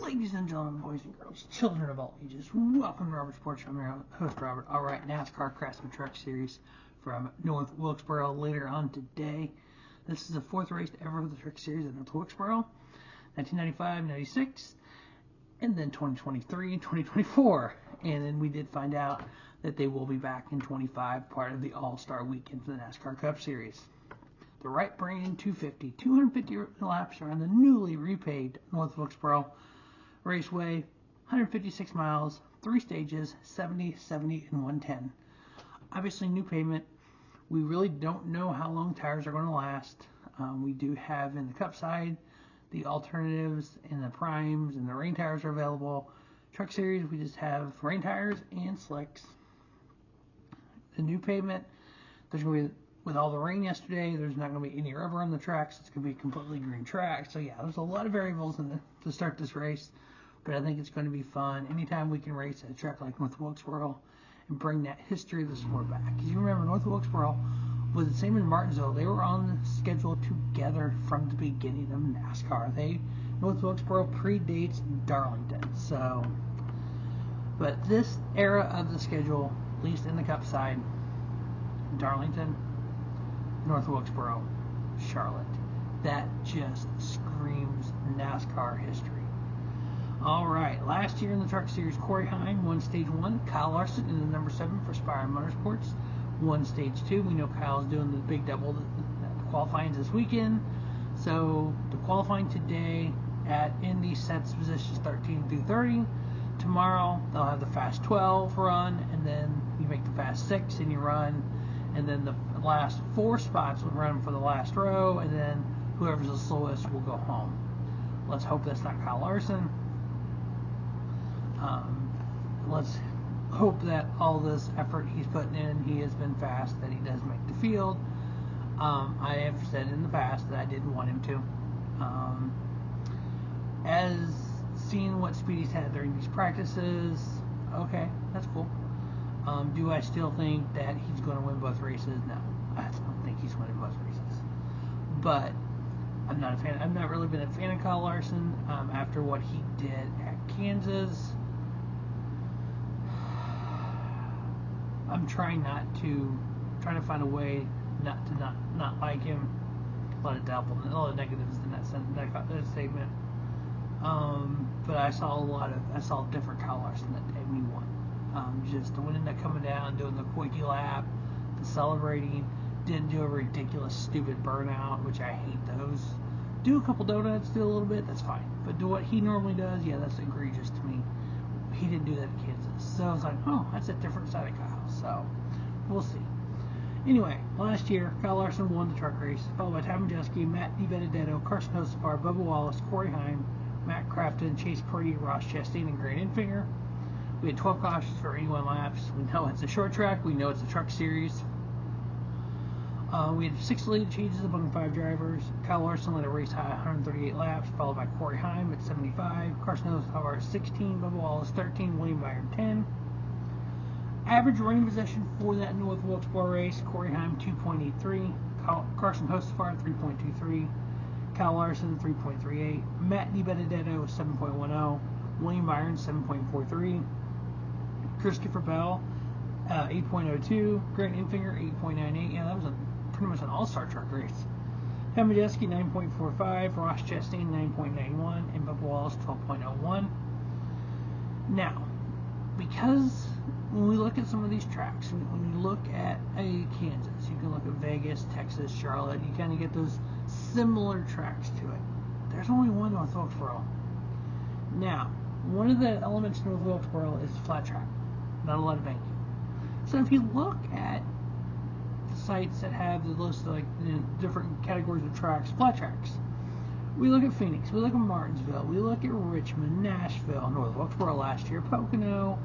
Ladies and gentlemen, boys and girls, children of all ages, welcome to Robert's Porch. I'm your host, Robert. All right, NASCAR Craftsman Truck Series from North Wilkesboro later on today. This is the fourth race ever of the Truck Series at North Wilkesboro, 1995, 96, and then 2023 and 2024. And then we did find out that they will be back in 25, part of the All-Star Weekend for the NASCAR Cup Series. The Wright brand 250 laps around the newly repaved North Wilkesboro Raceway, 156 miles, 3 stages, 70, 70, and 110. Obviously, new pavement. We really don't know how long tires are going to last. We do have in the Cup side the alternatives and the primes, and the rain tires are available. Truck Series, we just have rain tires and slicks. The new pavement, there's going to be, with all the rain yesterday, there's not going to be any rubber on the tracks. It's going to be a completely green track. So yeah, there's a lot of variables to start this race, but I think it's going to be fun. Anytime we can race at a track like North Wilkesboro and bring that history of the sport back. Because you remember, North Wilkesboro was the same in Martinsville. They were on the schedule together from the beginning of NASCAR. North Wilkesboro predates Darlington. So, but this era of the schedule, at least in the Cup side, Darlington, North Wilkesboro, Charlotte. That just screams NASCAR history. Alright, last year in the Truck Series, Corey Heim won Stage 1. Kyle Larson in the number 7 for Spire Motorsports won Stage 2. We know Kyle's doing the big double that qualifying this weekend. So, the qualifying today at Indy sets positions 13 through 30. Tomorrow, they'll have the Fast 12 run, and then you make the Fast 6 and you run. And then the last 4 spots will run for the last row, and then whoever's the slowest will go home. Let's hope that's not Kyle Larson. Let's hope that all this effort he's putting in, he has been fast, that he does make the field. I have said in the past that I didn't want him to. As seeing what speed he's had during these practices, okay, that's cool. Do I still think that he's going to win both races? No, I don't think he's winning both races. But I'm not a fan. I've not really been a fan of Kyle Larson after what he did at Kansas. I'm trying to find a way not to like him. A lot of negatives in that statement. But I saw a different Kyle Larson that day. We won. Just winning that coming down, doing the quickie lap, the celebrating, didn't do a ridiculous, stupid burnout, which I hate those. Do a couple donuts, do a little bit, that's fine. But do what he normally does, yeah, that's egregious to me. He didn't do that at Kansas. So I was like, oh, that's a different side of Kyle. So, we'll see. Anyway, last year, Kyle Larson won the truck race, followed by Ty Majeski, Matt DiBenedetto, Carson Hocevar, Bubba Wallace, Corey Heim, Matt Crafton, Chase Purdy, Ross Chastain, and Grant Enfinger. We had 12 cautions for 81 laps. We know it's a short track. We know it's a Truck Series. We had 6 lead changes among 5 drivers. Kyle Larson led a race high 138 laps, followed by Corey Heim at 75. Carson Hocevar 16. Bubba Wallace 13. William Byron 10. Average running position for that North Wilkesboro race: Corey Heim 2.83. Carson Hocevar 3.23. Kyle Larson 3.38. Matt DiBenedetto 7.10. William Byron 7.43. Christopher Bell 8.02. Grant Enfinger 8.98. Yeah, that was pretty much an all-star truck race. Ty Majeski 9.45. Ross Chastain 9.91. And Bubba Wallace 12.01. Now, because when we look at some of these tracks, when you look at Kansas, you can look at Vegas, Texas, Charlotte, you kind of get those similar tracks to it. There's only one North Wilkesboro. Now, one of the elements of North Wilkesboro is flat track, not a lot of banking. So if you look at the sites that have the list of different categories of tracks, flat tracks, we look at Phoenix, we look at Martinsville, we look at Richmond, Nashville, North Wilkesboro last year, Pocono.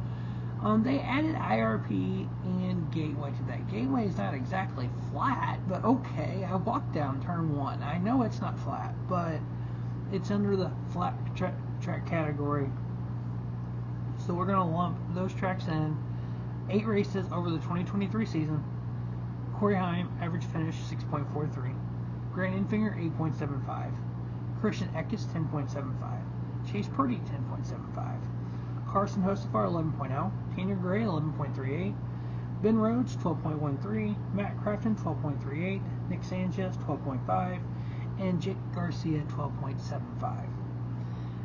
They added IRP and Gateway to that. Gateway is not exactly flat, but okay, I walked down turn 1. I know it's not flat, but it's under the flat track category. So we're going to lump those tracks in. 8 races over the 2023 season. Corey Heim, average finish 6.43. Grant Enfinger 8.75. Christian Eckes 10.75. Chase Purdy, 10.75. Carson Hocevar, 11.0. Tanner Gray, 11.38. Ben Rhodes, 12.13. Matt Craftsman, 12.38. Nick Sanchez, 12.5. And Jake Garcia, 12.75.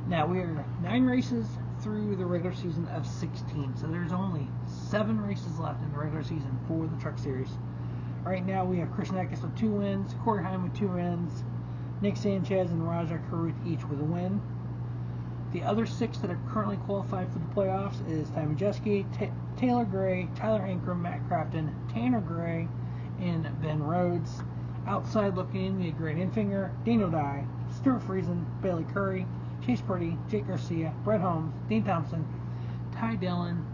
Now, we are 9 races through the regular season of 16, so there's only 7 races left in the regular season for the Truck Series. Right now, we have Christian Eckes with 2 wins, Corey Heim with 2 wins, Nick Sanchez and Rajah Caruth each with a win. The other 6 that are currently qualified for the playoffs is Ty Majeski, Taylor Gray, Tyler Ankrum, Matt Crafton, Tanner Gray, and Ben Rhodes. Outside looking in, we have Grant Enfinger, Daniel Dye, Stuart Friesen, Bailey Curry, Chase Purdy, Jake Garcia, Brett Holmes, Dean Thompson, Ty Dillon,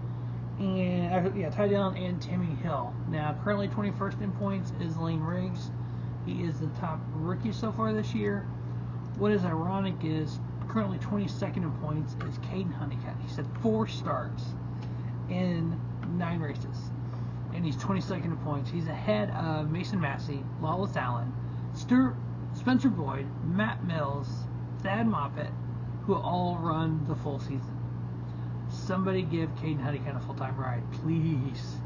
and Timmy Hill. Now, currently 21st in points is Lane Riggs. He is the top rookie so far this year. What is ironic is currently 22nd in points is Caden Honeycutt. He's had 4 starts in 9 races, and he's 22nd in points. He's ahead of Mason Massey, Lawless Allen, Spencer Boyd, Matt Mills, Thad Moffett, who all run the full season. Somebody give Caden Honeycutt a full-time ride, please.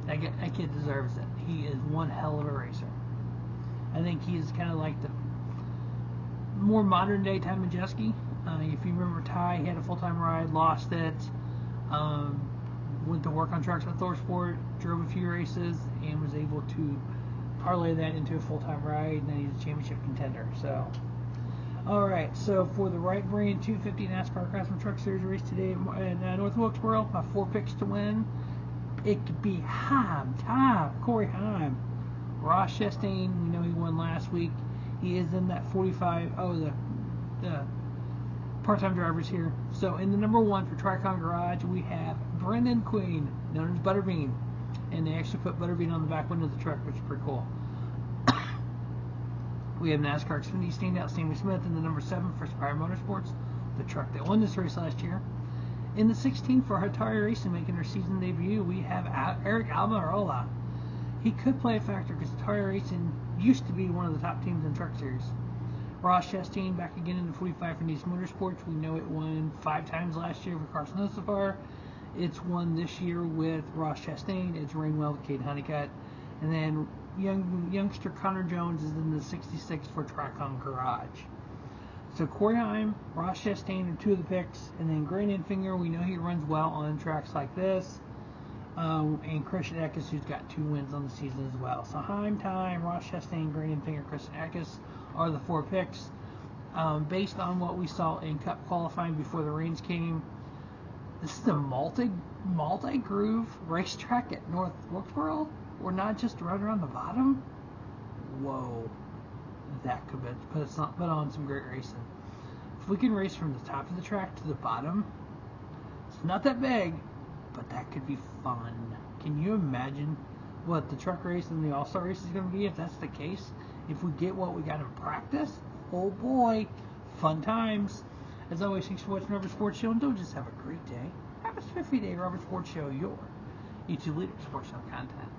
That kid deserves it. He is one hell of a racer. I think he is kind of like the more modern-day Ty Majeski. If you remember Ty, he had a full-time ride, lost it, went to work on trucks with ThorSport, drove a few races, and was able to parlay that into a full-time ride, and then he's a championship contender. So, alright, so for the Wright Brand 250 NASCAR Craftsman Truck Series race today in North Wilkesboro, my 4 picks to win, it could be Corey Heim, Ross Chastain. We know he won last week. He is in that 45. The part-time drivers here. So in the number 1 for Tricon Garage, we have Brendan Queen, known as Butterbean, and they actually put Butterbean on the back window of the truck, which is pretty cool. We have NASCAR Xfinity standout Stanley Smith in the number 7 for Spire Motorsports, the truck that won this race last year. In the 16 for Hatari Racing, making their season debut, we have Eric Almirola. He could play a factor because Hatari Racing used to be one of the top teams in Truck Series. Ross Chastain back again in the 45 for Nice Motorsports. We know it won 5 times last year with Carson Hocevar. It's won this year with Ross Chastain. It's ran well with Cade Honeycutt. And then youngster Connor Jones is in the 66 for Tricon Garage. So Corey Heim, Ross Chastain are 2 of the picks. And then Grant Enfinger, we know he runs well on tracks like this. And Christian Eckes, who's got 2 wins on the season as well. So Heim, Time, Ross Chastain, Grant Enfinger, Christian Eckes are the 4 picks. Based on what we saw in Cup qualifying before the rains came, this is a multi-groove racetrack at North Wilkesboro. We're not just right around the bottom. Whoa, that could put on some great racing. If we can race from the top of the track to the bottom, it's not that big, but that could be fun. Can you imagine what the truck race and the All-Star race is going to be if that's the case? If we get what we got in practice, oh boy, fun times. As always, thanks for watching Rubber Sports Show, and don't just have a great day. Have a spiffy day, Rubber Sports Show, your YouTube leader sports show content.